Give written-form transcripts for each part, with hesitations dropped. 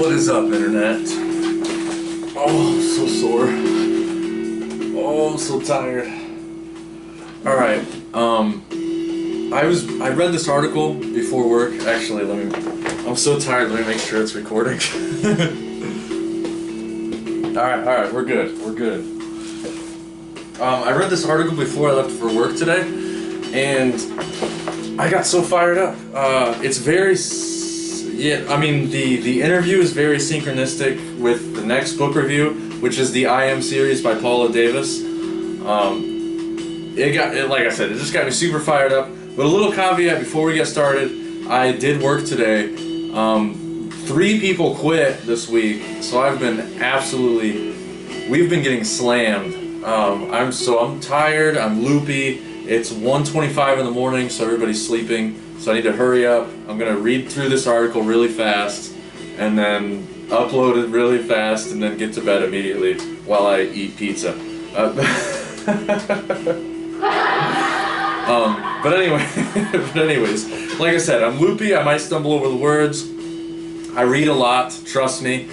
What is up, internet? Oh, I'm so sore. Oh, I'm so tired. Alright, I read this article before work. Actually, I'm so tired, let me make sure it's recording. Alright, we're good. I read this article before I left for work today, and I got so fired up. It's very, the interview is very synchronistic with the next book review, which is the I Am series by Paula Davis. Like I said, it just got me super fired up. But a little caveat before we get started, I did work today. 3 people quit this week, so we've been getting slammed. I'm tired, I'm loopy. It's 1:25 in the morning, so everybody's sleeping. So I need to hurry up. I'm gonna read through this article really fast, and then upload it really fast, and then get to bed immediately while I eat pizza. But anyways, like I said, I'm loopy. I might stumble over the words. I read a lot. Trust me.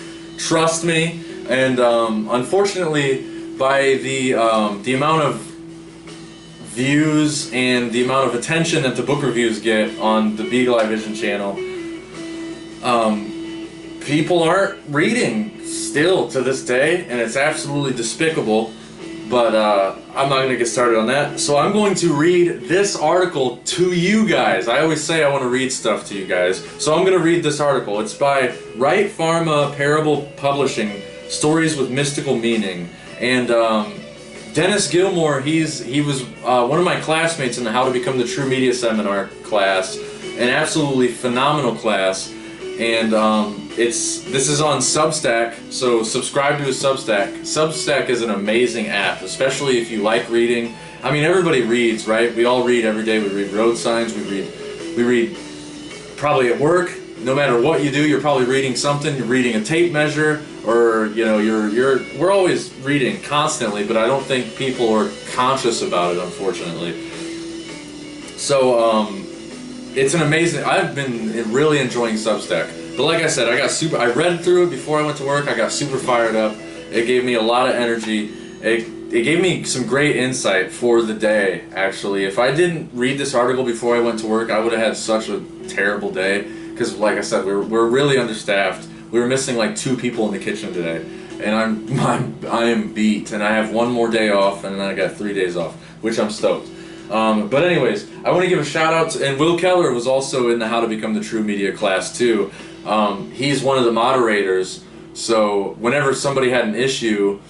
And unfortunately, by the amount of views and the amount of attention that the book reviews get on the Beagle Eye Vision channel, people aren't reading still to this day, and it's absolutely despicable. But I'm not going to get started on that. So I'm going to read this article to you guys. I always say I want to read stuff to you guys. So I'm going to read this article. It's by WritePharma Parable Publishing, Stories with Mystical Meaning. And Dennis Gilmore, he was one of my classmates in the How to Become the True Media seminar class. An absolutely phenomenal class. And this is on Substack, so subscribe to his Substack. Substack is an amazing app, especially if you like reading. I mean, everybody reads, right? We all read every day. We read road signs. We read probably at work. No matter what you do, you're probably reading something. You're reading a tape measure, or we're always reading constantly. But I don't think people are conscious about it, unfortunately. So it's an amazing. I've been really enjoying Substack. But like I said, I read through it before I went to work. I got super fired up. It gave me a lot of energy. It gave me some great insight for the day, actually. If I didn't read this article before I went to work, I would have had such a terrible day. Because like I said, we're really understaffed. We were missing like 2 people in the kitchen today. And I am beat. And I have 1 more day off, and then I got 3 days off, which I'm stoked. But anyways, I want to give a shout out to, and Will Keller was also in the How to Become the True Media class too. He's one of the moderators, so whenever somebody had an issue,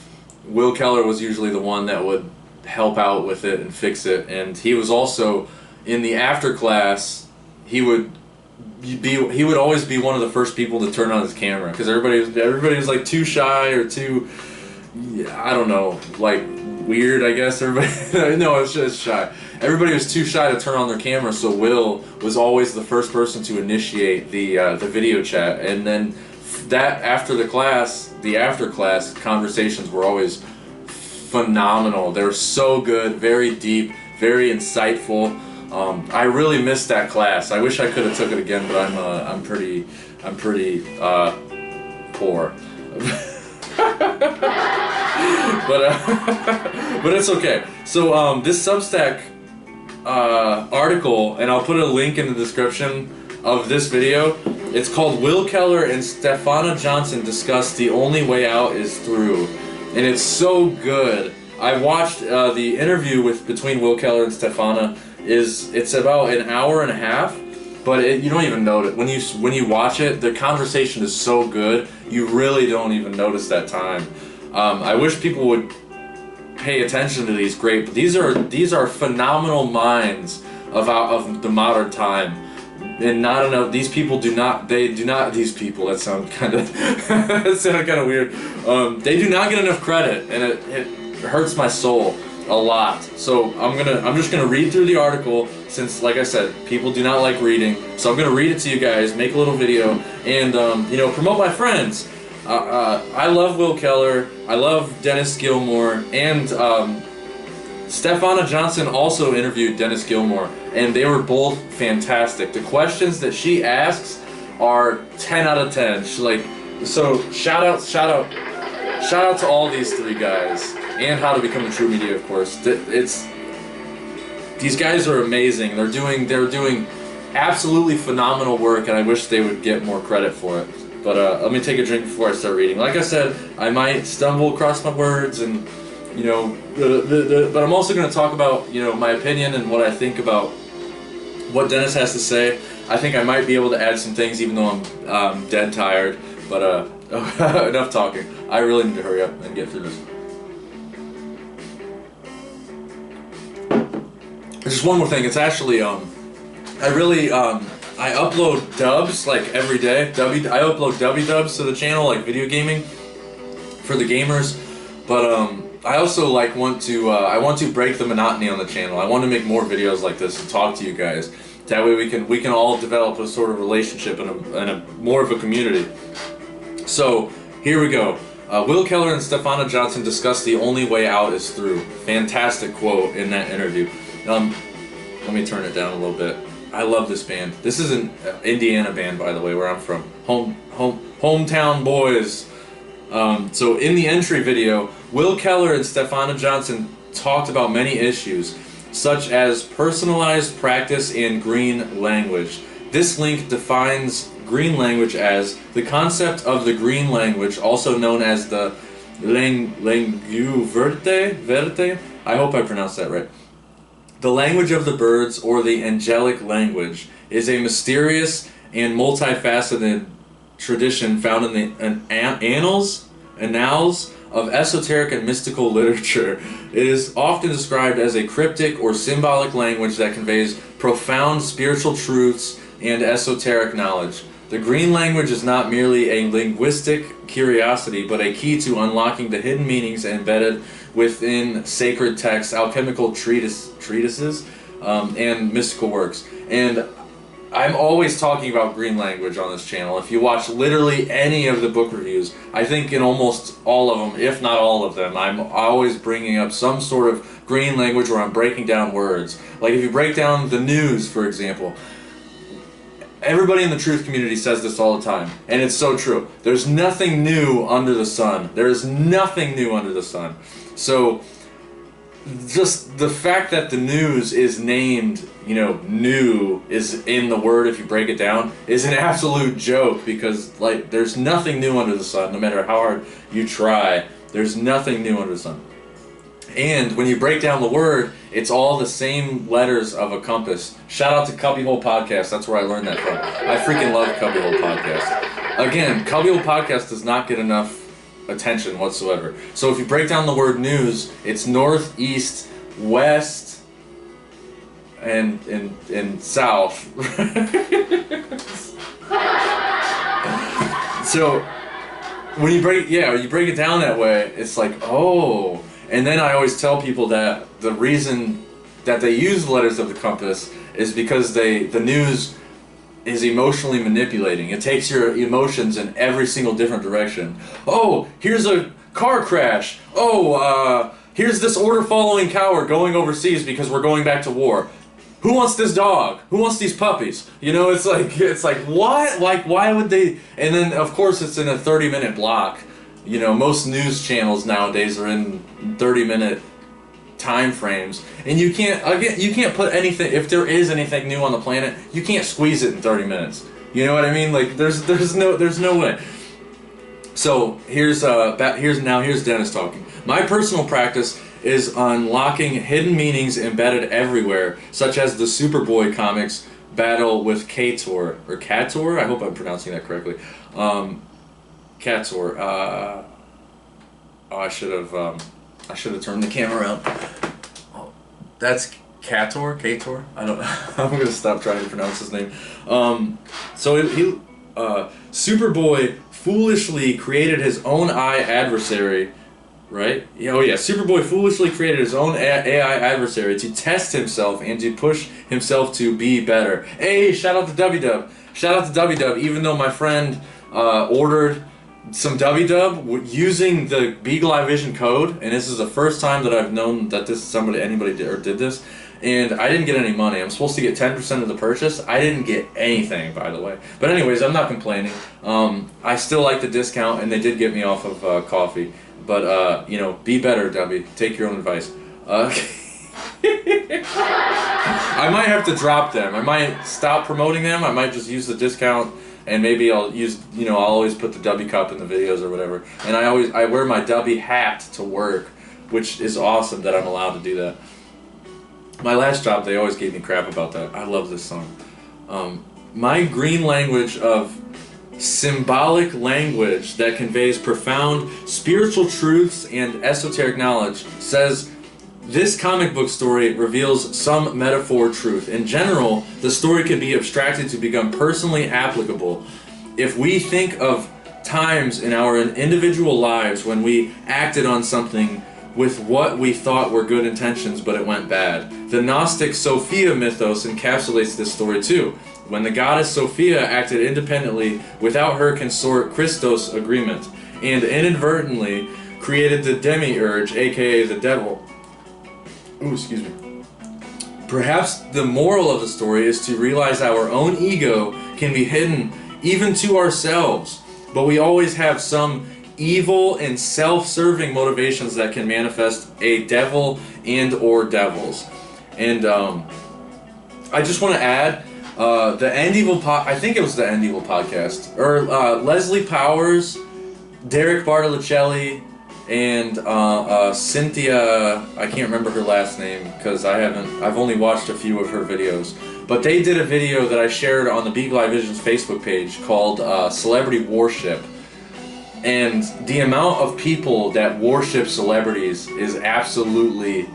Will Keller was usually the one that would help out with it and fix it. And he was also in the after class. He would always be one of the first people to turn on his camera, because everybody was like too shy or too, I don't know, like weird, I guess. Everybody no, it's just shy. Everybody was too shy to turn on their camera, so Will was always the first person to initiate the video chat. And then that after the class, the after class conversations were always phenomenal. They were so good, very deep, very insightful. I really missed that class. I wish I could have took it again, but I'm pretty poor. but it's okay. So this Substack article, and I'll put a link in the description of this video. It's called "Will Keller and Stefana Johnson Discuss the Only Way Out Is Through," and it's so good. I watched the interview between Will Keller and Stefana. It's about an hour and a half, but you don't even notice when you watch it. The conversation is so good, you really don't even notice that time. I wish people would pay attention to these great. These are phenomenal minds of the modern time, and not enough. These people do not. These people. That sounded kind of weird. They do not get enough credit, and it hurts my soul a lot. So I'm just gonna read through the article, since like I said, people do not like reading. So I'm gonna read it to you guys, make a little video, and promote my friends. I love Will Keller. I love Dennis Gilmore, and Stefana Johnson also interviewed Dennis Gilmore, and they were both fantastic. The questions that she asks are 10 out of 10. She's like, So shout out to all these three guys, and How to Become a True Media, of course. These guys are amazing. They're doing absolutely phenomenal work, and I wish they would get more credit for it. But let me take a drink before I start reading. Like I said, I might stumble across my words, and you know, but I'm also going to talk about, you know, my opinion and what I think about what Dennis has to say. I think I might be able to add some things, even though I'm dead tired. But enough talking. I really need to hurry up and get through this. Just one more thing. It's actually I upload dubs like every day. I upload dubs to the channel, like video gaming for the gamers. But I also want to break the monotony on the channel. I want to make more videos like this and talk to you guys. That way we can all develop a sort of relationship and a more of a community. So here we go. Will Keller and Stefana Johnson discuss the only way out is through. Fantastic quote in that interview. Let me turn it down a little bit. I love this band. This is an Indiana band, by the way, where I'm from. Hometown boys. So in the entry video, Will Keller and Stefana Johnson talked about many issues, such as personalized practice in green language. This link defines green language as the concept of the green language, also known as the langue verte. I hope I pronounced that right. The language of the birds, or the angelic language, is a mysterious and multifaceted tradition found in the annals of esoteric and mystical literature. It is often described as a cryptic or symbolic language that conveys profound spiritual truths and esoteric knowledge. The green language is not merely a linguistic curiosity, but a key to unlocking the hidden meanings embedded within sacred texts, alchemical treatises, and mystical works. And I'm always talking about green language on this channel. If you watch literally any of the book reviews, I think in almost all of them, if not all of them, I'm always bringing up some sort of green language where I'm breaking down words. Like if you break down the news, for example, everybody in the truth community says this all the time, and it's so true. There's nothing new under the sun. There is nothing new under the sun. So just the fact that the news is named, you know, new is in the word, if you break it down, is an absolute joke, because like there's nothing new under the sun. No matter how hard you try, there's nothing new under the sun. And when you break down the word, it's all the same letters of a compass. Shout out to Cubbyhole Podcast. That's where I learned that from. I freaking love Cubbyhole Podcast. Again, Cubbyhole Podcast does not get enough attention whatsoever. So if you break down the word news, it's north, east, west, and south. So when you break it down that way, it's like, oh. And then I always tell people that the reason that they use the letters of the compass is because the news is emotionally manipulating. It takes your emotions in every single different direction. Oh, here's a car crash. Oh, here's this order following cow. We're going overseas because we're going back to war. Who wants this dog? Who wants these puppies? You know, it's like what? Like, why would they? And then of course it's in a 30-minute block. You know, most news channels nowadays are in 30-minute time frames, and you can't put anything, if there is anything new on the planet, you can't squeeze it in 30 minutes. You know what I mean? Like there's no way. So here's Dennis talking. My personal practice is unlocking hidden meanings embedded everywhere, such as the Superboy comics battle with Kator, or Kator. I hope I'm pronouncing that correctly. Kator. I should have turned the camera around. Oh, that's Kator. Kator. I don't. I'm gonna stop trying to pronounce his name. So Superboy foolishly created his own AI adversary. Right? Oh yeah. Superboy foolishly created his own AI adversary to test himself and to push himself to be better. Hey, shout out to WW. Shout out to WW. Even though my friend ordered some WW using the Beagle Eye Vision code, and this is the first time that I've known that anybody did this, and I didn't get any money. I'm supposed to get 10% of the purchase. I didn't get anything, by the way. But anyways, I'm not complaining. I still like the discount, and they did get me off of coffee. But, you know, be better, Debbie. Take your own advice. I might have to drop them. I might stop promoting them. I might just use the discount, and maybe I'll use, you know, I'll always put the Dubby cup in the videos or whatever. And I wear my Dubby hat to work, which is awesome that I'm allowed to do that. My last job, they always gave me crap about that. I love this song. My green language of symbolic language that conveys profound spiritual truths and esoteric knowledge says this comic book story reveals some metaphor truth. In general, the story can be abstracted to become personally applicable. If we think of times in our individual lives when we acted on something with what we thought were good intentions but it went bad. The Gnostic Sophia mythos encapsulates this story too, when the goddess Sophia acted independently without her consort Christos' agreement, and inadvertently created the demiurge, aka the devil. Ooh, excuse me. Perhaps the moral of the story is to realize our own ego can be hidden even to ourselves, but we always have some evil and self-serving motivations that can manifest a devil and or devils. And I just want to add, the End Evil I think it was the End Evil podcast, or Leslie Powers, Derek Bartoluccelli, and Cynthia, I can't remember her last name because I've only watched a few of her videos, but they did a video that I shared on the Beagle Eye Visions Facebook page called Celebrity Worship. And the amount of people that worship celebrities is absolutely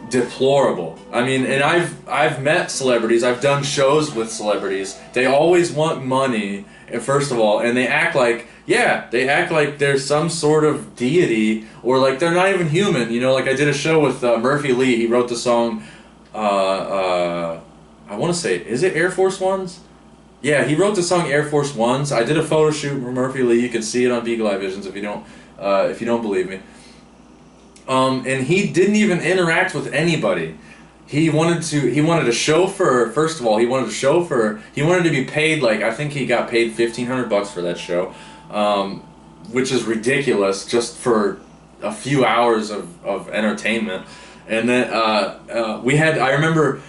deplorable. I mean, and I've met celebrities, I've done shows with celebrities. They always want money, first of all, and they act like, yeah, they act like there's some sort of deity, or like they're not even human. You know, like I did a show with Murphy Lee. He wrote the song, I want to say, is it Air Force Ones? Yeah, he wrote the song Air Force Ones. I did a photo shoot for Murphy Lee. You can see it on Beagle Eye Visions if you don't believe me. And he didn't even interact with anybody. He wanted a chauffeur. First of all, he wanted to be paid, like, I think he got paid $1,500 for that show, which is ridiculous just for a few hours of entertainment. And then I remember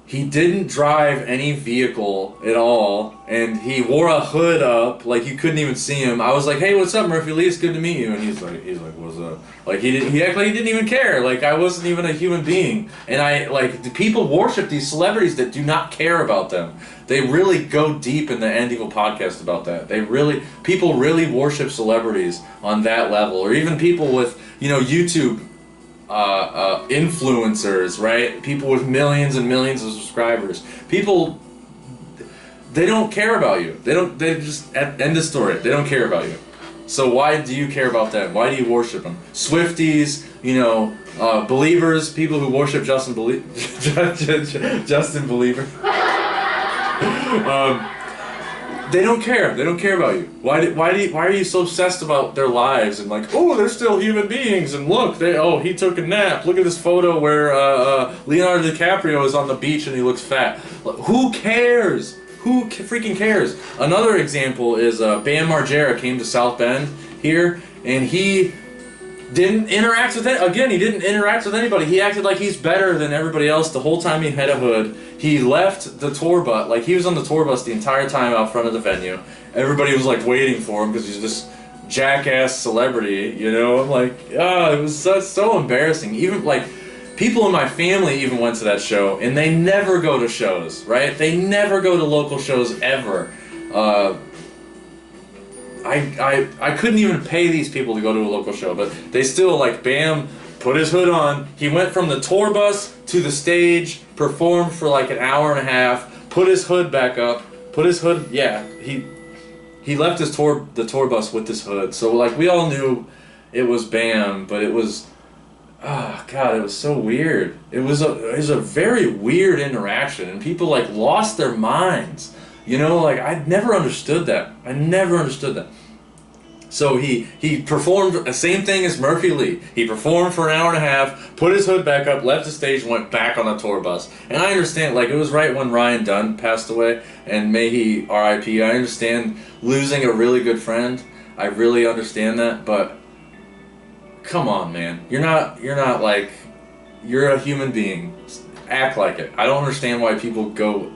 he didn't drive any vehicle at all, and he wore a hood up, like you couldn't even see him. I was like, "Hey, what's up, Murphy Lee? It's good to meet you." And he's like, "What's up?" Like he acted like he didn't even care. Like I wasn't even a human being. And the people worship these celebrities that do not care about them. They really go deep in the End Evil podcast about that. People really worship celebrities on that level, or even people with, you know, YouTube influencers, right? People with millions and millions of subscribers. People, they don't care about you. They just, end of story. They don't care about you. So why do you care about them? Why do you worship them? Swifties, you know, believers, people who worship Justin Believer. They don't care. They don't care about you. Why are you so obsessed about their lives and like, oh, they're still human beings, and look, he took a nap. Look at this photo where Leonardo DiCaprio is on the beach and he looks fat. Who cares? Who freaking cares? Another example is Bam Margera came to South Bend here, and he didn't interact with it. Again, he didn't interact with anybody. He acted like he's better than everybody else the whole time he had a hood. He left the tour bus, like he was on the tour bus the entire time out front of the venue. Everybody was like waiting for him because he's this jackass celebrity, you know. I'm like, it was so embarrassing. Even like people in my family even went to that show, and they never go to shows, right? They never go to local shows ever. I couldn't even pay these people to go to a local show, but they still, like, Bam put his hood on. He went from the tour bus to the stage, performed for like an hour and a half, put his hood back up, he left the tour bus with his hood. So like we all knew it was Bam, but it was, oh god, it was so weird. It was a very weird interaction, and people like lost their minds. You know, like I never understood that. So he performed the same thing as Murphy Lee. He performed for an hour and a half, put his hood back up, left the stage, and went back on the tour bus. And I understand, like, it was right when Ryan Dunn passed away, and may he R.I.P. I understand losing a really good friend. I really understand that, but come on, man. You're not like, you're a human being. Act like it. I don't understand why people go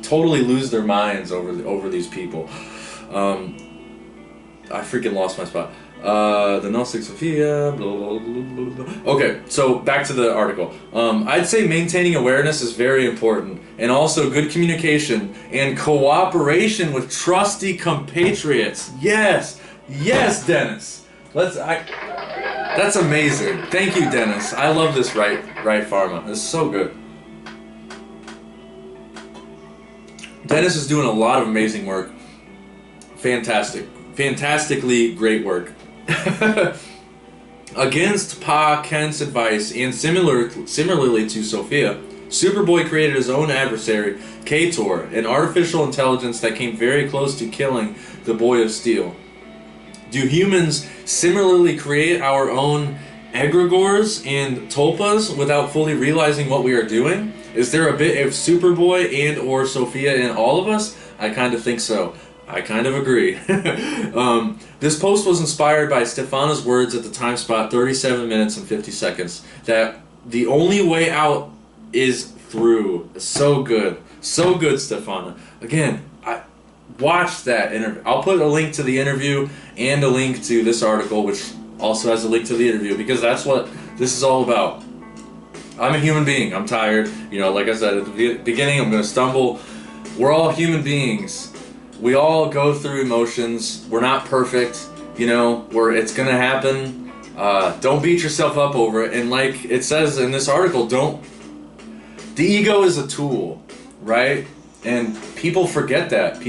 totally lose their minds over these people. I freaking lost my spot. The Gnostic Sophia, blah, blah, blah, blah, blah. Okay, so back to the article. I'd say maintaining awareness is very important, and also good communication and cooperation with trusty compatriots. Yes, yes, Dennis. That's amazing. Thank you, Dennis. I love this WritePharma. It's so good. Dennis is doing a lot of amazing work. Fantastically great work. Against Pa Kent's advice, and similarly to Sophia, Superboy created his own adversary, K-Tor, an artificial intelligence that came very close to killing the Boy of Steel. Do humans similarly create our own egregores and tulpas without fully realizing what we are doing? Is there a bit of Superboy and or Sophia in all of us? I kind of think so. I kind of agree. This post was inspired by Stefana's words at the time spot 37 minutes and 50 seconds that the only way out is through. So good. So good, Stefana. Again, I watched that interview. I'll put a link to the interview and a link to this article, which also has a link to the interview, because that's what this is all about. I'm a human being. I'm tired. You know, like I said at the beginning, I'm going to stumble. We're all human beings. We all go through emotions. We're not perfect, you know, it's gonna happen. Don't beat yourself up over it. And like it says in this article, the ego is a tool, right? And people forget that.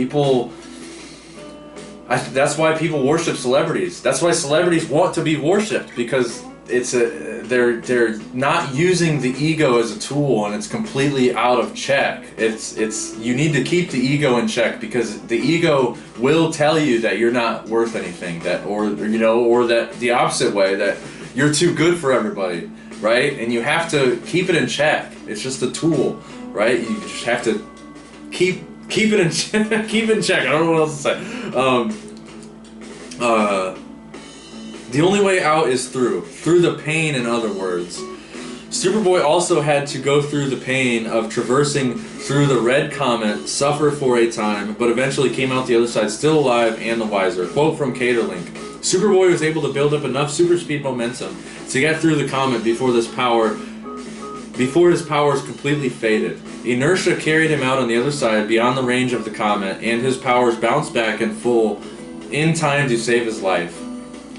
That's why people worship celebrities. That's why celebrities want to be worshipped, because they're not using the ego as a tool, and it's completely out of check. You need to keep the ego in check, because the ego will tell you that you're not worth anything, or that the opposite way, that you're too good for everybody, right? And you have to keep it in check. It's just a tool, right? You just have to keep it in check. Keep it in check. I don't know what else to say. The only way out is through the pain, in other words. Superboy also had to go through the pain of traversing through the red comet, suffer for a time, but eventually came out the other side still alive and the wiser. Quote from Link: Superboy was able to build up enough super speed momentum to get through the comet before his powers completely faded. Inertia carried him out on the other side beyond the range of the comet, and his powers bounced back in full in time to save his life.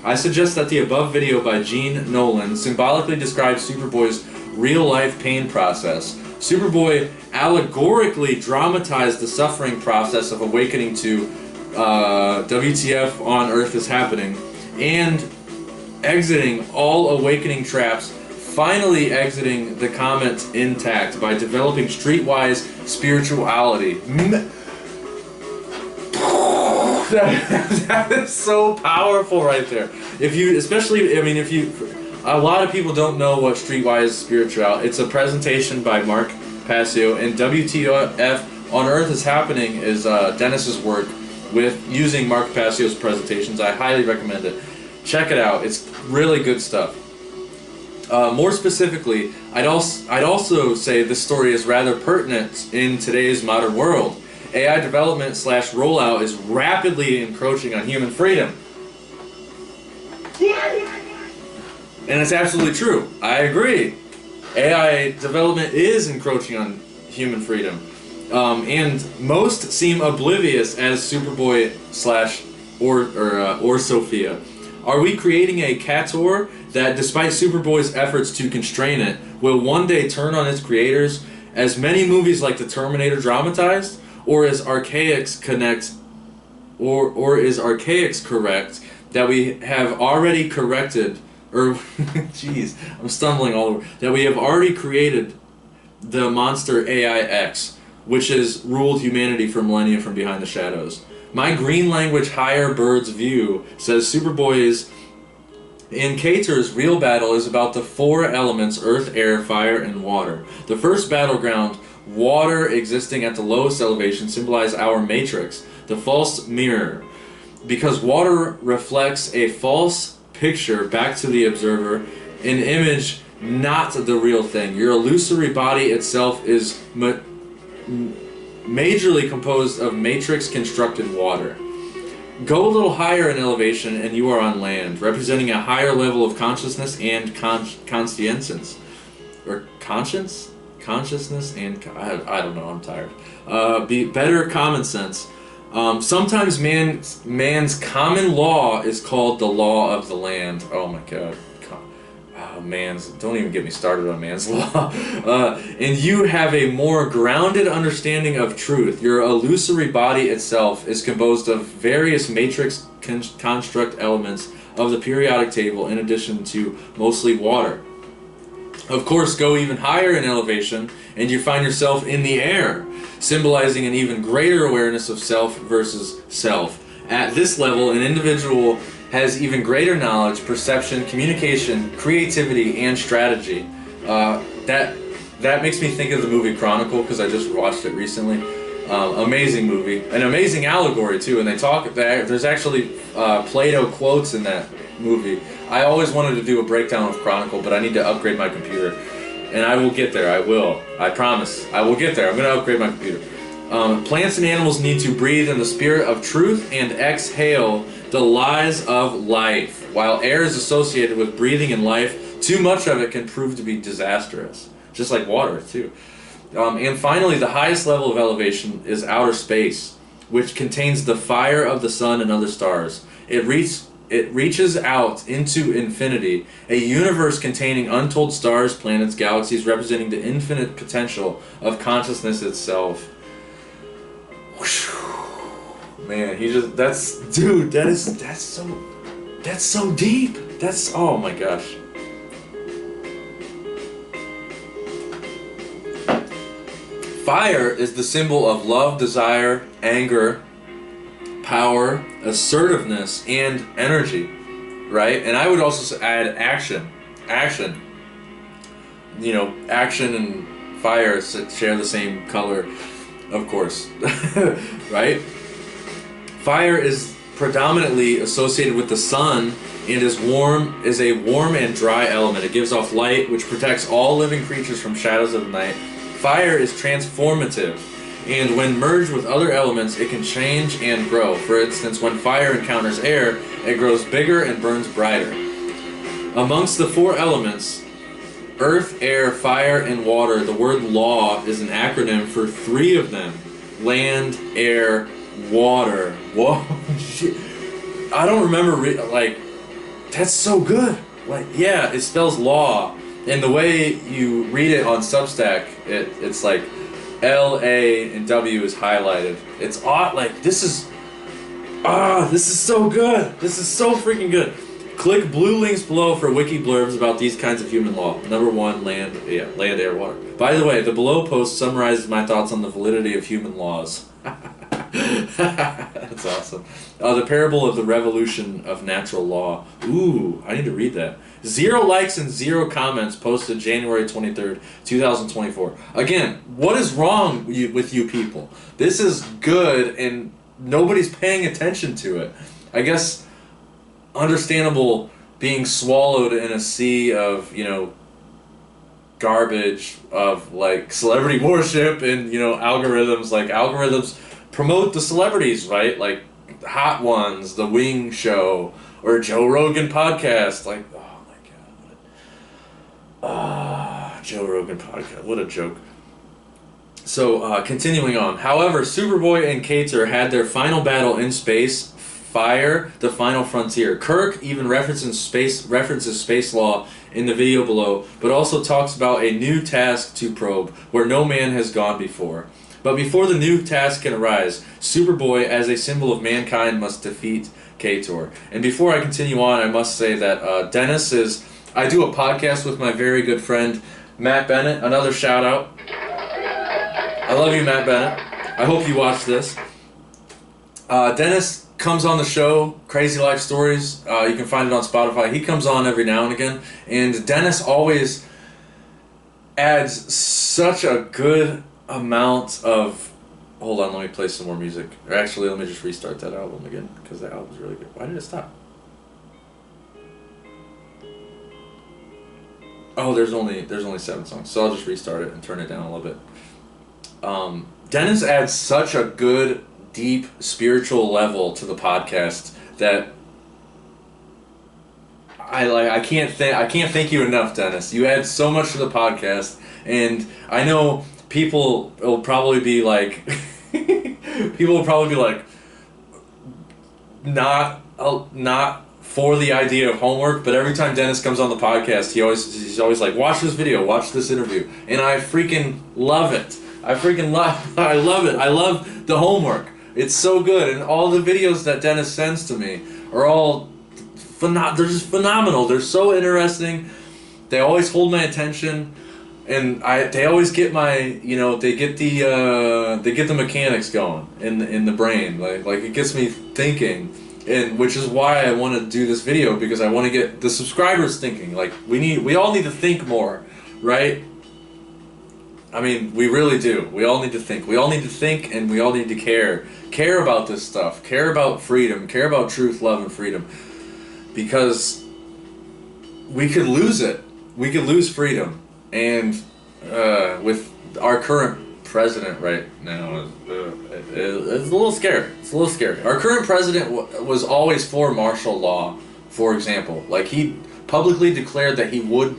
I suggest that the above video by Gene Nolan symbolically describes Superboy's real-life pain process. Superboy allegorically dramatized the suffering process of awakening to WTF on Earth is happening, and exiting all awakening traps, finally exiting the comet intact by developing streetwise spirituality. That is so powerful right there. A lot of people don't know what Streetwise Spirituality. It's a presentation by Mark Passio, and WTF on Earth is Happening is Dennis's work with using Mark Passio's presentations. I highly recommend it. Check it out. It's really good stuff. More specifically, I'd also say this story is rather pertinent in today's modern world. AI development / rollout is rapidly encroaching on human freedom. And it's absolutely true. I agree. AI development is encroaching on human freedom. And most seem oblivious as Superboy / or Sophia. Are we creating a K-Tor that, despite Superboy's efforts to constrain it, will one day turn on its creators, as many movies like The Terminator dramatized? Or is Archaics correct that we have already corrected, or jeez, I'm stumbling all over, that we have already created the monster AI X, which has ruled humanity for millennia from behind the shadows? My green language higher bird's view says Superboy's in Cater's real battle is about the 4 elements: earth, air, fire, and water. The first battleground, water existing at the lowest elevation, symbolize our matrix, the false mirror. Because water reflects a false picture back to the observer, an image, not the real thing. Your illusory body itself is majorly composed of matrix-constructed water. Go a little higher in elevation and you are on land, representing a higher level of consciousness and conscience. Or conscience? Consciousness and... I don't know, I'm tired. Be better common sense. Sometimes man's common law is called the law of the land. Oh my god. Don't even get me started on man's law. And you have a more grounded understanding of truth. Your illusory body itself is composed of various matrix construct elements of the periodic table, in addition to mostly water. Of course, go even higher in elevation and you find yourself in the air, symbolizing an even greater awareness of self versus self. At this level, an individual has even greater knowledge, perception, communication, creativity, and strategy. That makes me think of the movie Chronicle, because I just watched it recently. Amazing movie, an amazing allegory too. And they talk. There's actually Plato quotes in that movie. I always wanted to do a breakdown of Chronicle, but I need to upgrade my computer, and I will get there. I will. I promise. I will get there. I'm going to upgrade my computer. Plants and animals need to breathe in the spirit of truth and exhale the lies of life. While air is associated with breathing and life, too much of it can prove to be disastrous. Just like water, too. And finally, the highest level of elevation is outer space, which contains the fire of the sun and other stars. It reaches out into infinity, a universe containing untold stars, planets, galaxies, representing the infinite potential of consciousness itself. Man, that's so deep. Oh my gosh. Fire is the symbol of love, desire, anger, power, assertiveness, and energy, right? And I would also add action. You know, action and fire share the same color, of course, right? Fire is predominantly associated with the sun and is a warm and dry element. It gives off light, which protects all living creatures from shadows of the night. Fire is transformative, and when merged with other elements, it can change and grow. For instance, when fire encounters air, it grows bigger and burns brighter. Amongst the 4 elements, earth, air, fire, and water, the word law is an acronym for 3 of them: land, air, water. Whoa, shit. I don't remember, that's so good. Yeah, it spells law. And the way you read it on Substack, it's like L-A and W is highlighted. It's odd, this is so good. This is so freaking good. Click blue links below for wiki blurbs about these kinds of human law. Number 1, land, air, water. By the way, the below post summarizes my thoughts on the validity of human laws. That's awesome. The parable of the revolution of natural law. Ooh, I need to read that. 0 likes and 0 comments posted January 23rd, 2024. Again, what is wrong with you people? This is good and nobody's paying attention to it. I guess understandable being swallowed in a sea of, garbage of celebrity worship and, algorithms. Algorithms promote the celebrities, right? Like Hot Ones, The Wing Show, or Joe Rogan podcast. Joe Rogan podcast. What a joke. So, continuing on. However, Superboy and Cater had their final battle in space. Fire, the final frontier. Kirk even references space law in the video below, but also talks about a new task to probe, where no man has gone before. But before the new task can arise, Superboy, as a symbol of mankind, must defeat Cator. And before I continue on, I must say that Dennis is... I do a podcast with my very good friend, Matt Bennett. Another shout out. I love you, Matt Bennett. I hope you watch this. Dennis comes on the show, Crazy Life Stories. You can find it on Spotify. He comes on every now and again, and Dennis always adds such a good amount of... Hold on, let me play some more music. Or actually, let me just restart that album again, because that album's really good. Why did it stop? Oh, there's only 7 songs, so I'll just restart it and turn it down a little bit. Dennis adds such a good, deep, spiritual level to the podcast that I can't thank you enough, Dennis. You add so much to the podcast, and I know people will probably be like, not for the idea of homework, but every time Dennis comes on the podcast, he's always like, watch this video, watch this interview, and I freaking love it. I love it. I love the homework. It's so good, and all the videos that Dennis sends to me are all they're just phenomenal. They're so interesting. They always hold my attention, and they always get they get the mechanics going in the brain. Like it gets me thinking. And which is why I want to do this video, because I want to get the subscribers thinking. Like we all need to think more, right? I mean, we really do. We all need to think. We all need to think, and we all need to care. Care about this stuff. Care about freedom. Care about truth, love, and freedom. Because we could lose it. We could lose freedom. And with our current president right now, it's a little scary. It's a little scary. Our current president was always for martial law, for example. Like, he publicly declared that he would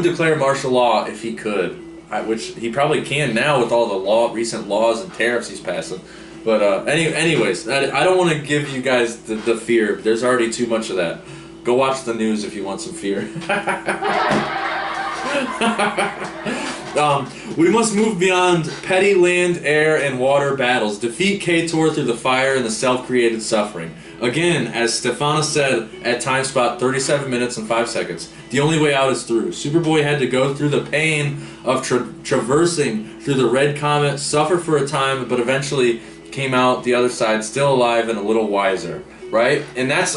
declare martial law if he could, which he probably can now with all the recent laws and tariffs he's passing. But anyways, I don't want to give you guys the fear. There's already too much of that. Go watch the news if you want some fear. We must move beyond petty land, air, and water battles. Defeat K-Tor through the fire and the self-created suffering. Again, as Stefana said at time spot 37 minutes and 5 seconds, the only way out is through. Superboy had to go through the pain of traversing through the red comet, suffer for a time, but eventually came out the other side still alive and a little wiser, right? And that's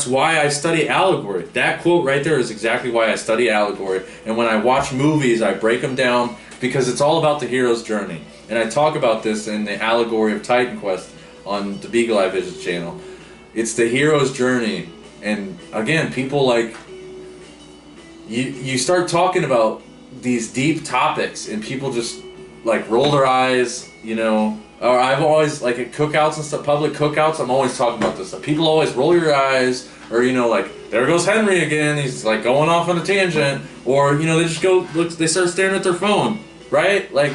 why I study allegory. That quote right there is exactly why I study allegory. And when I watch movies, I break them down, because it's all about the hero's journey. And I talk about this in the Allegory of Titan Quest on the Beagle Eye Visions channel. It's the hero's journey. And again, people like... You start talking about these deep topics, and people just like roll their eyes, Or I've always, like at cookouts and stuff, public cookouts, I'm always talking about this stuff. People always roll your eyes, or, like, there goes Henry again, he's, like, going off on a tangent. Or, they just go, they start staring at their phone, right? Like,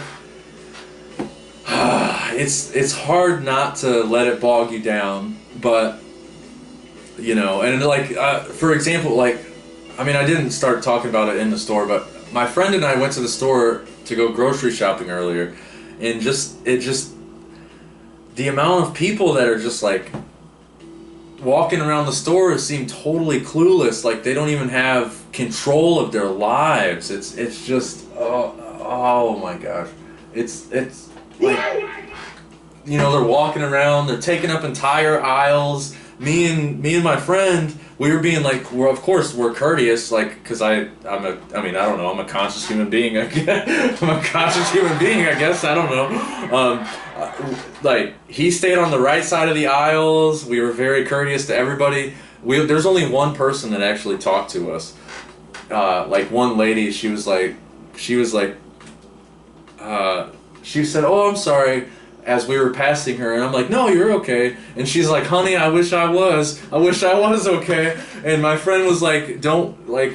it's hard not to let it bog you down, but, and, like, for example, like, I mean, I didn't start talking about it in the store, but my friend and I went to the store to go grocery shopping earlier, and the amount of people that are just like walking around the store seem totally clueless, like they don't even have control of their lives. It's just oh my gosh. It's like, they're walking around, they're taking up entire aisles. Me and my friend, we were being like, of course we're courteous, like, because I'm a conscious human being, I guess. I'm a conscious human being, I guess, I don't know. Like, he stayed on the right side of the aisles, we were very courteous to everybody. There's only one person that actually talked to us. Like, one lady, she said, "Oh, I'm sorry," as we were passing her, and I'm like, "No, you're okay." And she's like, "Honey, I wish I was okay." And my friend was like,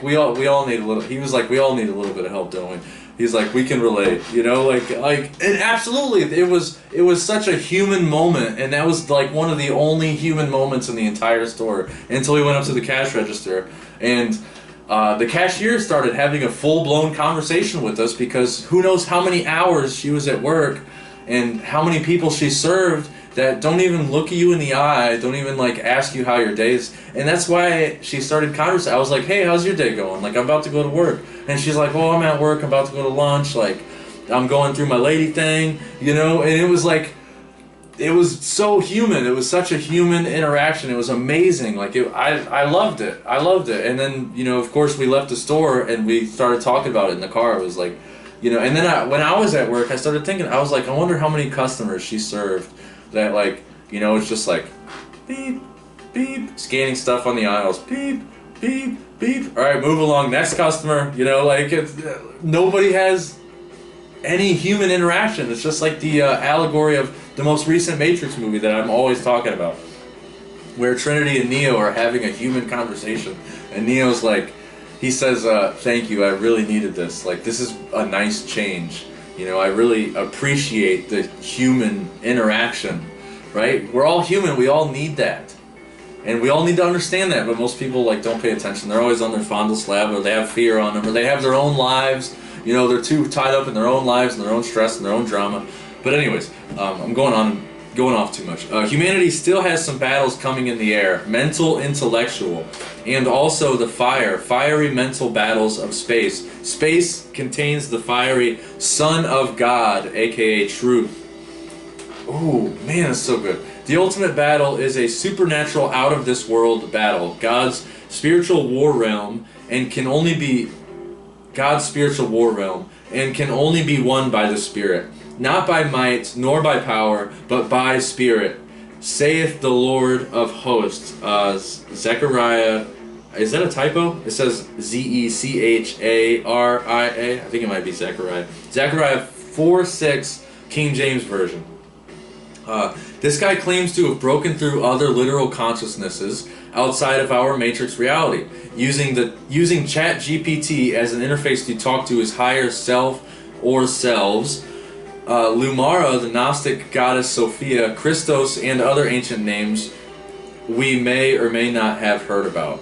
we all need a little," he was like, "We all need a little bit of help, don't we?" He's like, "We can relate," and absolutely, it was such a human moment, and that was like one of the only human moments in the entire store until we went up to the cash register, and the cashier started having a full-blown conversation with us, because who knows how many hours she was at work and how many people she served that don't even look at you in the eye, don't even like ask you how your day is. And that's why she started conversing. I was like, "Hey, how's your day going? Like, I'm about to go to work." And she's like, "Oh, I'm at work, I'm about to go to lunch, like, I'm going through my lady thing," and it was like, it was so human. It was such a human interaction. It was amazing. Like I loved it. I loved it. And then, you know, of course, we left the store and we started talking about it in the car. It was like, you know, and then when I was at work, I started thinking, I was like, I wonder how many customers she served that, like, you know, it's just like, beep, beep, scanning stuff on the aisles, beep, beep, beep. All right, move along, next customer. You know, like, nobody has any human interaction. It's just like the allegory of the most recent Matrix movie that I'm always talking about, where Trinity and Neo are having a human conversation, and Neo's like, he says, thank you, I really needed this. Like, this is a nice change. You know, I really appreciate the human interaction, right? We're all human, we all need that. And we all need to understand that, but most people, like, don't pay attention. They're always on their fondle slab, or they have fear on them, or they have their own lives. You know, they're too tied up in their own lives and their own stress and their own drama. But anyways, I'm going off too much. Humanity still has some battles coming in the air, mental, intellectual, and also the fiery mental battles of space. Space contains the fiery Son of God, aka Truth. Ooh, man, that's so good. The ultimate battle is a supernatural, out-of-this-world battle. God's spiritual war realm, and can only be won by the Spirit. Not by might, nor by power, but by Spirit, saith the Lord of hosts. Zechariah, is that a typo? It says Zecharia. I think it might be Zechariah. Zechariah 4:6, King James Version. This guy claims to have broken through other literal consciousnesses outside of our matrix reality, using ChatGPT as an interface to talk to his higher self or selves. Lumara, the Gnostic goddess Sophia, Christos, and other ancient names we may or may not have heard about.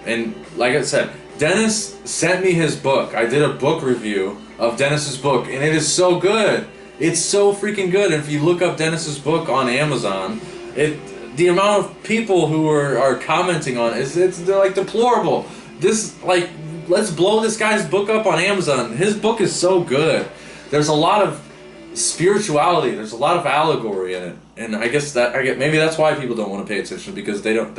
And like I said, Dennis sent me his book. I did a book review of Dennis's book, and it is so good. It's so freaking good. And if you look up Dennis's book on Amazon, the amount of people who are commenting on it, they're like deplorable. Let's blow this guy's book up on Amazon. His book is so good. There's a lot of spirituality. There's a lot of allegory in it, and I guess maybe that's why people don't want to pay attention, because they don't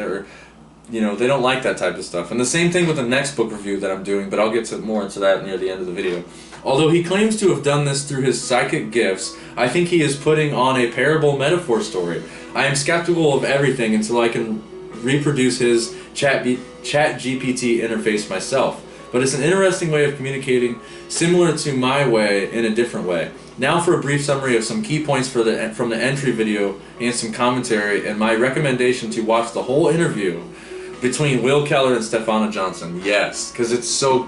like that type of stuff. And the same thing with the next book review that I'm doing, but I'll get more into that near the end of the video. Although he claims to have done this through his psychic gifts, I think he is putting on a parable metaphor story. I am skeptical of everything until I can reproduce his ChatGPT interface myself. But it's an interesting way of communicating, similar to my way in a different way. Now for a brief summary of some key points from the entry video and some commentary, and my recommendation to watch the whole interview between Will Keller and Stefana Johnson. Yes, because it's so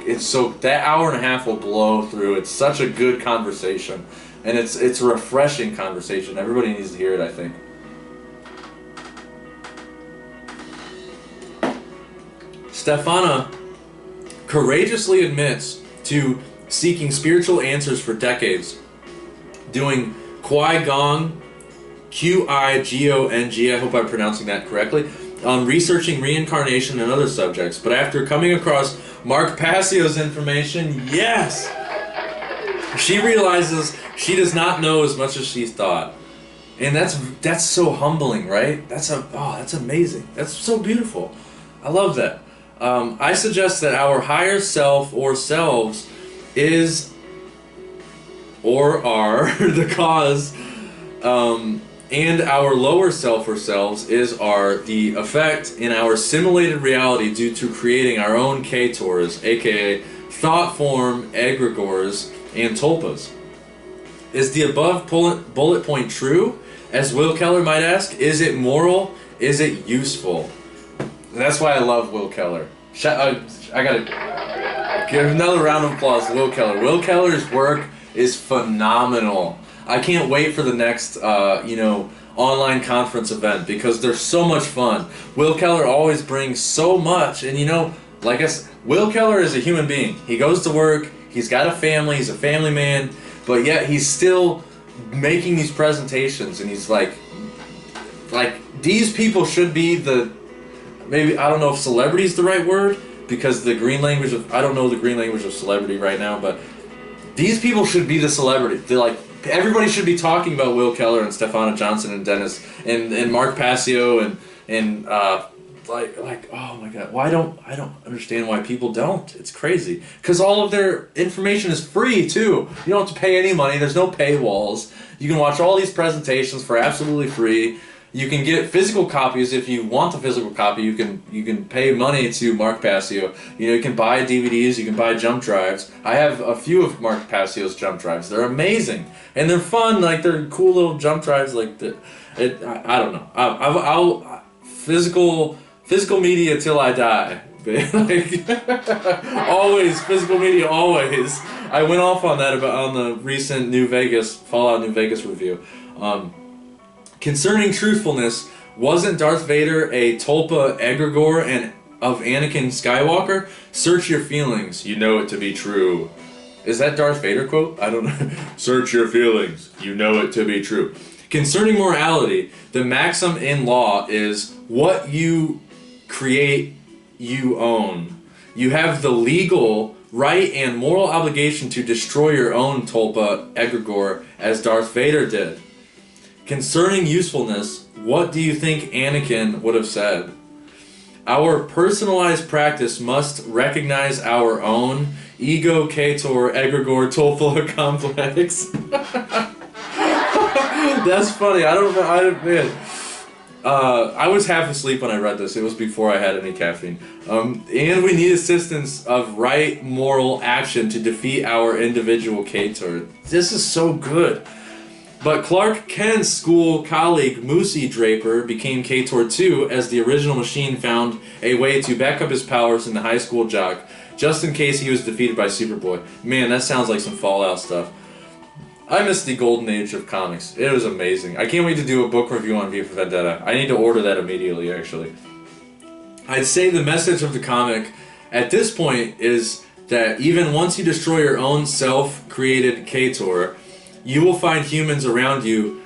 that hour and a half will blow through. It's such a good conversation, and it's a refreshing conversation. Everybody needs to hear it, I think. Stefana courageously admits to seeking spiritual answers for decades, doing Qui-Gong, Qigong, I hope I'm pronouncing that correctly, researching reincarnation and other subjects. But after coming across Mark Passio's information, yes, she realizes she does not know as much as she thought. And that's so humbling, right? That's amazing. That's so beautiful. I love that. I suggest that our higher self or selves is or are the cause, and our lower self or selves are the effect in our simulated reality due to creating our own K-tors, aka thought form egregores and tulpas. Is the above bullet point true? As Will Keller might ask, is it moral? Is it useful? That's why I love Will Keller. I gotta give another round of applause to Will Keller. Will Keller's work is phenomenal. I can't wait for the next, online conference event, because they're so much fun. Will Keller always brings so much, and like I said, Will Keller is a human being. He goes to work, he's got a family, he's a family man, but yet he's still making these presentations, and he's like these people should be maybe, I don't know if celebrity is the right word, because I don't know the green language of celebrity right now, but these people should be the celebrity. They're like everybody should be talking about Will Keller and Stefana Johnson and Dennis and Mark Passio and like oh my god, I don't understand why people don't. It's crazy because all of their information is free too. You don't have to pay any money. There's no paywalls. You can watch all these presentations for absolutely free. You can get physical copies if you want the physical copy. You can pay money to Mark Passio. You know, you can buy DVDs. You can buy jump drives. I have a few of Mark Passio's jump drives. They're amazing and they're fun. Like they're cool little jump drives. Like I don't know. I'll physical media till I die. Like always physical media. Always. I went off on that on the recent Fallout New Vegas review. Concerning truthfulness, wasn't Darth Vader a Tulpa egregore and of Anakin Skywalker? Search your feelings, you know it to be true. Is that Darth Vader quote? I don't know. Search your feelings, you know it to be true. Concerning morality, the maxim in law is what you create, you own. You have the legal right and moral obligation to destroy your own Tulpa egregore as Darth Vader did. Concerning usefulness, what do you think Anakin would have said? Our personalized practice must recognize our own ego, Kator, egregore, Tulpa complex. That's funny. I was half asleep when I read this. It was before I had any caffeine. And we need assistance of right moral action to defeat our individual Kator. This is so good. But Clark Kent's school colleague Moosey Draper became Kator 2 as the original machine found a way to back up his powers in the high school jock, just in case he was defeated by Superboy. Man, that sounds like some Fallout stuff. I miss the golden age of comics. It was amazing. I can't wait to do a book review on V for Vendetta. I need to order that immediately, actually. I'd say the message of the comic at this point is that even once you destroy your own self-created Kator, you will find humans around you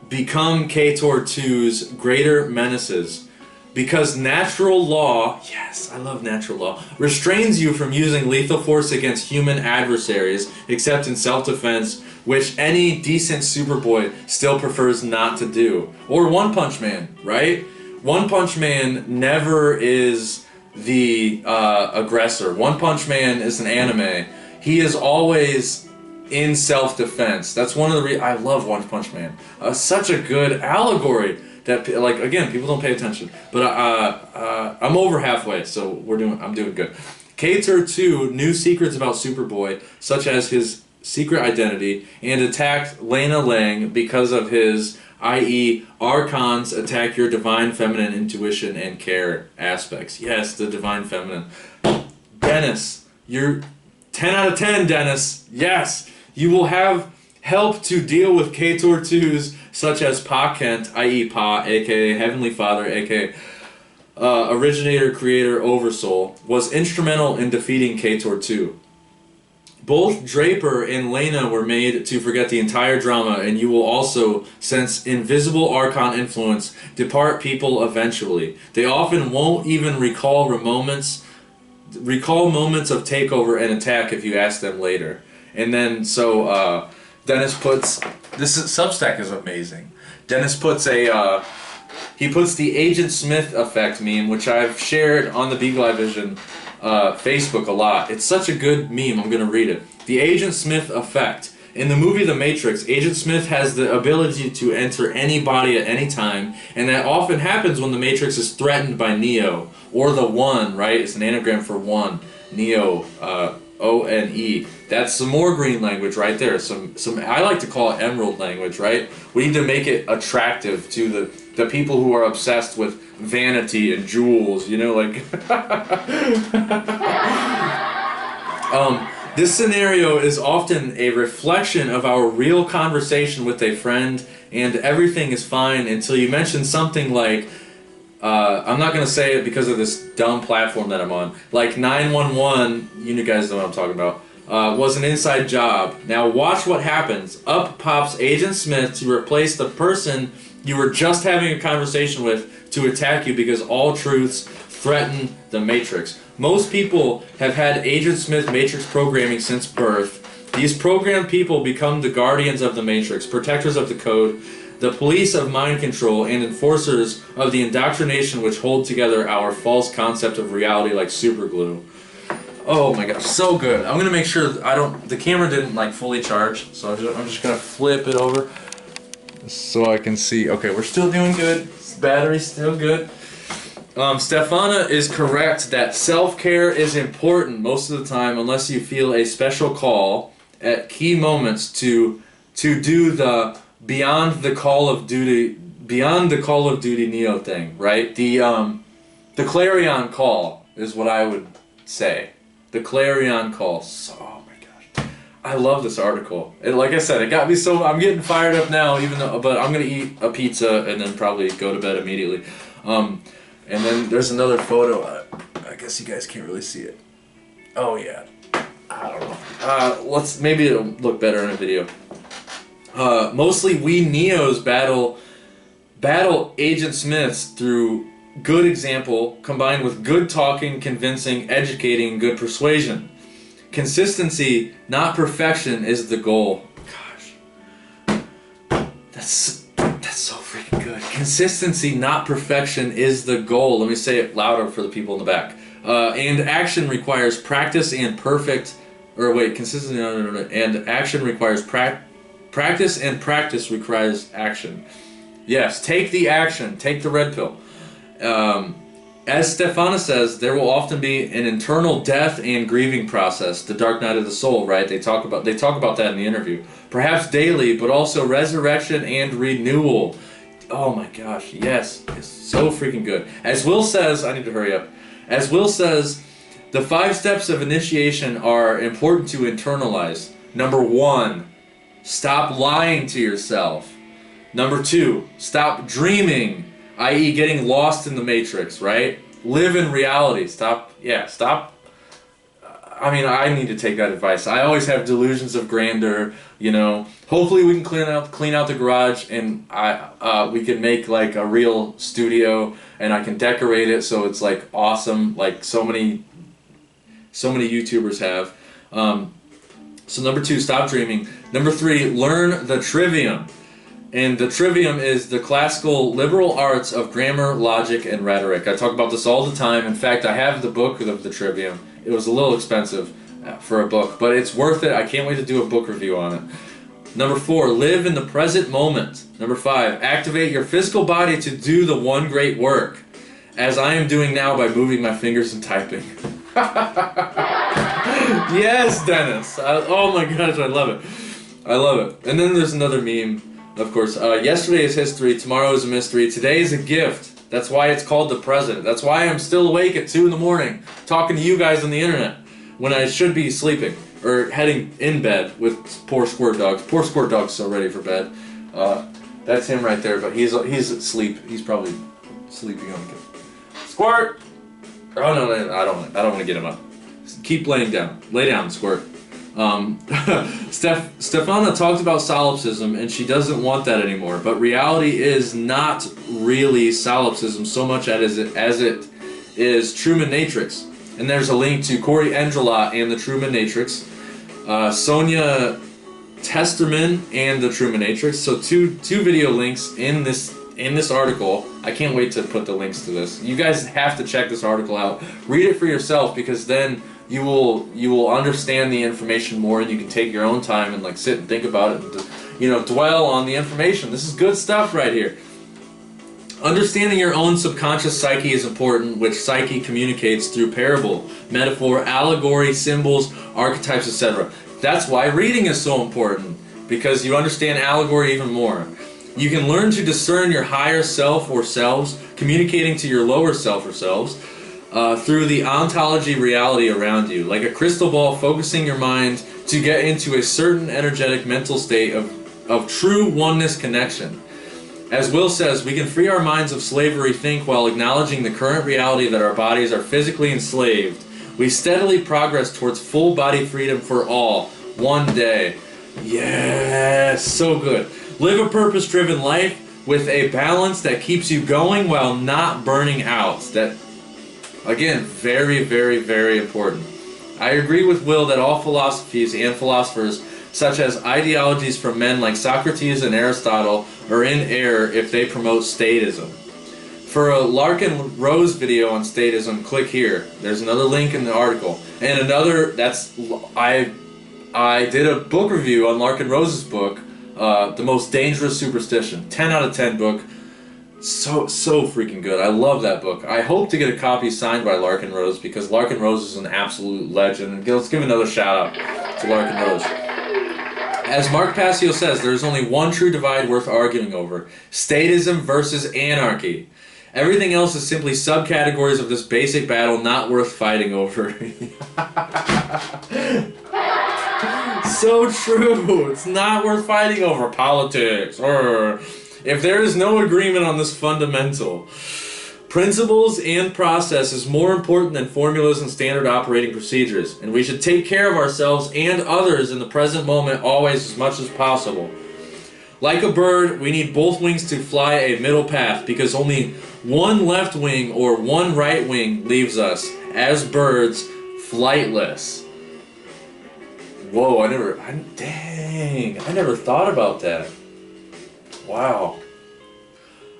become Kator 2's greater menaces. Because natural law, yes, I love natural law, restrains you from using lethal force against human adversaries, except in self-defense, which any decent Superboy still prefers not to do. Or One Punch Man, right? One Punch Man never is the aggressor. One Punch Man is an anime. He is always in self-defense. That's one of the I love One Punch Man. Such a good allegory that, like, again, people don't pay attention. But I'm over halfway, so I'm doing good. Kator 2 knew secrets about Superboy, such as his secret identity, and attacked Lena Lang because of his, i.e., Archons attack your divine feminine intuition and care aspects. Yes, the divine feminine. Dennis, you're 10 out of 10, Dennis. Yes. You will have help to deal with Kator 2s such as Pa Kent, i.e. Pa, aka Heavenly Father, aka Originator, Creator, Oversoul, was instrumental in defeating Kator 2. Both Draper and Lena were made to forget the entire drama, and you will also sense invisible Archon influence depart people eventually. They often won't even recall moments of takeover and attack if you ask them later. And then, so, Dennis puts, Substack is amazing. Dennis puts he puts the Agent Smith effect meme, which I've shared on the Beagle Eye Vision Facebook a lot. It's such a good meme, I'm going to read it. The Agent Smith effect. In the movie The Matrix, Agent Smith has the ability to enter any body at any time, and that often happens when the Matrix is threatened by Neo, or the One, right? It's an anagram for one. Neo, O-N-E. That's some more green language right there. Some I like to call it emerald language, right? We need to make it attractive to the people who are obsessed with vanity and jewels, you know, like... This scenario is often a reflection of our real conversation with a friend, and everything is fine until you mention something like, I'm not going to say it because of this dumb platform that I'm on, like 911, you guys know what I'm talking about, was an inside job. Now watch what happens. Up pops Agent Smith to replace the person you were just having a conversation with to attack you because all truths threaten the Matrix. Most people have had Agent Smith Matrix programming since birth, These programmed people become the guardians of the matrix, protectors of the code, the police of mind control, and enforcers of the indoctrination which hold together our false concept of reality like superglue. Oh my gosh, so good. I'm gonna make sure the camera didn't like fully charge, so I'm just gonna flip it over so I can see. Okay, we're still doing good. Battery's still good. Stefana is correct that self-care is important most of the time, unless you feel a special call at key moments to do the beyond the Call of Duty Neo thing, right? The clarion call is what I would say. The clarion call. So, oh my gosh, I love this article. Like I said, it got me so. I'm getting fired up now, but I'm gonna eat a pizza and then probably go to bed immediately. And then there's another photo. I guess you guys can't really see it. Oh yeah. I don't know. Maybe it'll look better in a video. Mostly we Neos battle Agent Smiths through good example combined with good talking, convincing, educating, good persuasion. Consistency, not perfection, is the goal. Gosh. That's so freaking good. Consistency, not perfection, is the goal. Let me say it louder for the people in the back. And action requires practice and consistency, and action requires practice, and practice requires action. Yes, take the action. Take the red pill. As Stefana says, there will often be an internal death and grieving process, the dark night of the soul, right? They talk about that in the interview. Perhaps daily, but also resurrection and renewal. Oh my gosh, yes. It's so freaking good. As Will says, I need to hurry up. As Will says, the 5 steps of initiation are important to internalize. Number 1, stop lying to yourself. Number 2, stop dreaming, i.e. getting lost in the matrix, right? Live in reality. Stop. I mean, I need to take that advice. I always have delusions of grandeur, you know. Hopefully we can clean out the garage, and we can make like a real studio, and I can decorate it so it's like awesome, like so many YouTubers have. So number 2, stop dreaming. Number 3, learn the trivium. And the trivium is the classical liberal arts of grammar, logic, and rhetoric. I talk about this all the time. In fact, I have the book of the trivium. It was a little expensive for a book, but it's worth it. I can't wait to do a book review on it. Number 4, live in the present moment. Number 5, activate your physical body to do the one great work, as I am doing now by moving my fingers and typing. Yes, Dennis. Oh my gosh, I love it. I love it. And then there's another meme. Of course, yesterday is history, tomorrow is a mystery, today is a gift. That's why it's called the present. That's why I'm still awake at 2 in the morning, talking to you guys on the internet, when I should be sleeping, or heading in bed with poor Squirt Dog. Poor Squirt Dog's so ready for bed. That's him right there, but he's asleep. He's probably sleeping on the couch. Squirt! Oh no, I don't want to get him up. Keep laying down. Lay down, Squirt. Stefana talked about solipsism, and she doesn't want that anymore, but reality is not really solipsism so much as it is Truman Matrix. And there's a link to Corey Engelot and the Truman Matrix, Sonia Testerman and the Truman Matrix. So two video links in this article. I can't wait to put the links to this. You guys have to check this article out. Read it for yourself, because then you will understand the information more, and you can take your own time and like sit and think about it, and, you know, dwell on the information. This is good stuff right here. Understanding your own subconscious psyche is important, which psyche communicates through parable, metaphor, allegory, symbols, archetypes, etc. That's why reading is so important, because you understand allegory even more. You can learn to discern your higher self or selves, communicating to your lower self or selves, through the ontology reality around you, like a crystal ball, focusing your mind to get into a certain energetic mental state of true oneness connection. As Will says, we can free our minds of slavery think while acknowledging the current reality that our bodies are physically enslaved. We steadily progress towards full body freedom for all, one day. Yes, so good. Live a purpose-driven life with a balance that keeps you going while not burning out. That, again, very, very, very important. I agree with Will that all philosophies and philosophers, such as ideologies from men like Socrates and Aristotle, are in error if they promote statism. For a Larkin Rose video on statism, click here. There's another link in the article. And another, I did a book review on Larkin Rose's book, The Most Dangerous Superstition. 10 out of 10 book. So freaking good. I love that book. I hope to get a copy signed by Larkin Rose because Larkin Rose is an absolute legend. Let's give another shout out to Larkin Rose. As Mark Passio says, there is only one true divide worth arguing over. Statism versus anarchy. Everything else is simply subcategories of this basic battle not worth fighting over. So true. It's not worth fighting over politics. If there is no agreement on this fundamental, principles and process is more important than formulas and standard operating procedures, and we should take care of ourselves and others in the present moment always as much as possible. Like a bird, we need both wings to fly a middle path because only one left wing or one right wing leaves us, as birds, flightless. Whoa, I never thought about that. Wow.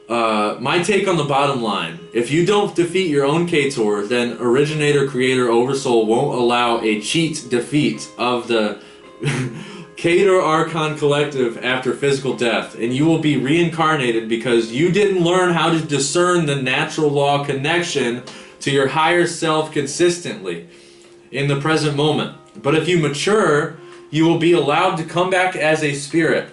My take on the bottom line. If you don't defeat your own Ktor, then Originator, Creator, Oversoul won't allow a cheat defeat of the Ktor Archon Collective after physical death, and you will be reincarnated because you didn't learn how to discern the natural law connection to your higher self consistently in the present moment. But if you mature, you will be allowed to come back as a spirit,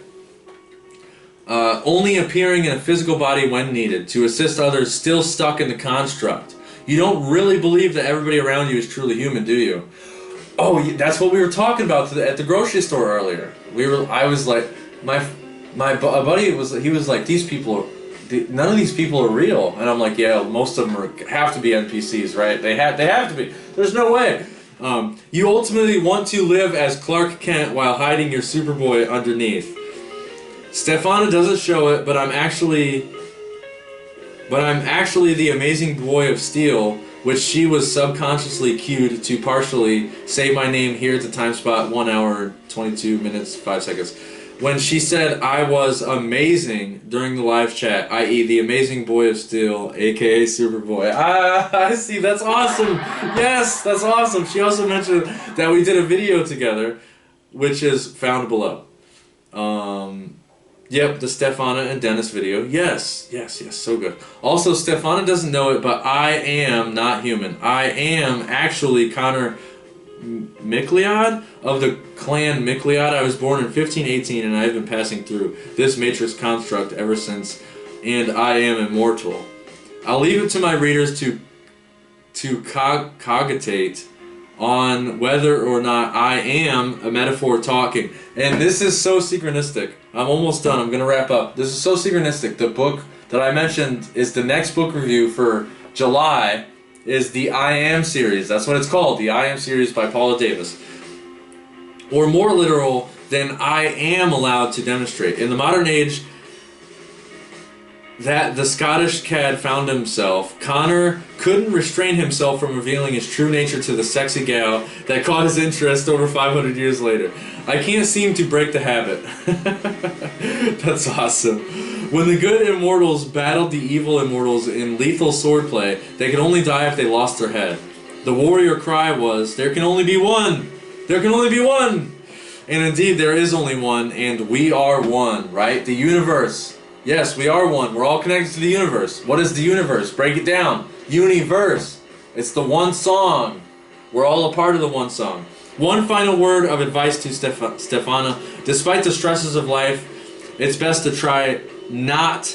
only appearing in a physical body when needed, to assist others still stuck in the construct. You don't really believe that everybody around you is truly human, do you? Oh, that's what we were talking about at the grocery store earlier. I was like, my buddy he was like, none of these people are real, and I'm like, yeah, most of them have to be NPCs, right? They have to be. There's no way. You ultimately want to live as Clark Kent while hiding your Superboy underneath. Stefana doesn't show it, but I'm actually the amazing boy of steel, which she was subconsciously cued to partially say my name here at the time spot 1 hour 22 minutes 5 seconds. When she said I was amazing during the live chat, i.e. the amazing boy of steel, aka Superboy. I see, that's awesome. Yes, that's awesome. She also mentioned that we did a video together, which is found below. Yep, the Stefana and Dennis video. Yes, so good. Also, Stefana doesn't know it, but I am not human. I am actually Connor Micleod of the clan Micleod. I was born in 1518, and I have been passing through this matrix construct ever since, and I am immortal. I'll leave it to my readers to cogitate on whether or not I am a metaphor talking. And this is so synchronistic. I'm almost done. I'm going to wrap up. This is so synchronistic. The book that I mentioned is the next book review for July is the I Am series. That's what it's called, the I Am series by Paula Davis. Or more literal than I am allowed to demonstrate. In the modern age that the Scottish cad found himself, Connor couldn't restrain himself from revealing his true nature to the sexy gal that caught his interest over 500 years later. I can't seem to break the habit. That's awesome. When the good immortals battled the evil immortals in lethal swordplay, they could only die if they lost their head. The warrior cry was, "There can only be one! There can only be one!" And indeed, there is only one, and we are one, right? The universe. Yes, we are one. We're all connected to the universe. What is the universe? Break it down. Universe. It's the one song. We're all a part of the one song. One final word of advice to Stefana. Despite the stresses of life, it's best to try not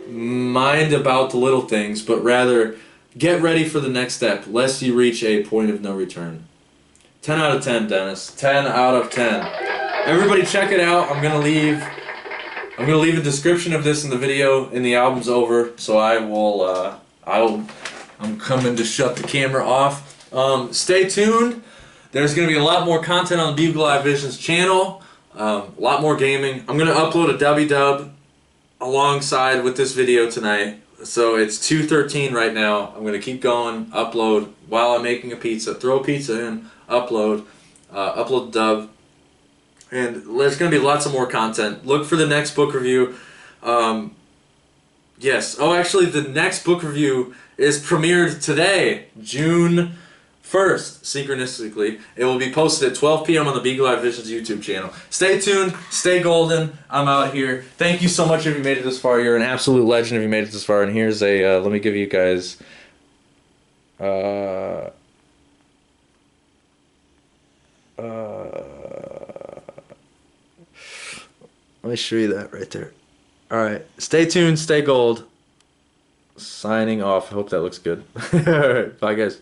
mind about the little things, but rather get ready for the next step, lest you reach a point of no return. 10 out of 10, Dennis. 10 out of 10. Everybody check it out. I'm gonna leave a description of this in the video, and the album's over, so I'm coming to shut the camera off. Stay tuned. There's going to be a lot more content on the Bugle Live Visions channel, a lot more gaming. I'm going to upload a dub alongside with this video tonight. So it's 2:13 right now. I'm gonna keep going, upload while I'm making a pizza. Throw a pizza in, upload, upload the dub, and there's gonna be lots of more content. Look for the next book review. Yes. Oh, actually, the next book review is premiered today, June 1st, synchronistically. It will be posted at 12 p.m. on the Beagle Eye Visions YouTube channel. Stay tuned, stay golden. I'm out here. Thank you so much if you made it this far. You're an absolute legend if you made it this far. And here's a, let me give you guys, let me show you that right there. Alright, stay tuned, stay gold. Signing off. Hope that looks good. Alright, bye guys.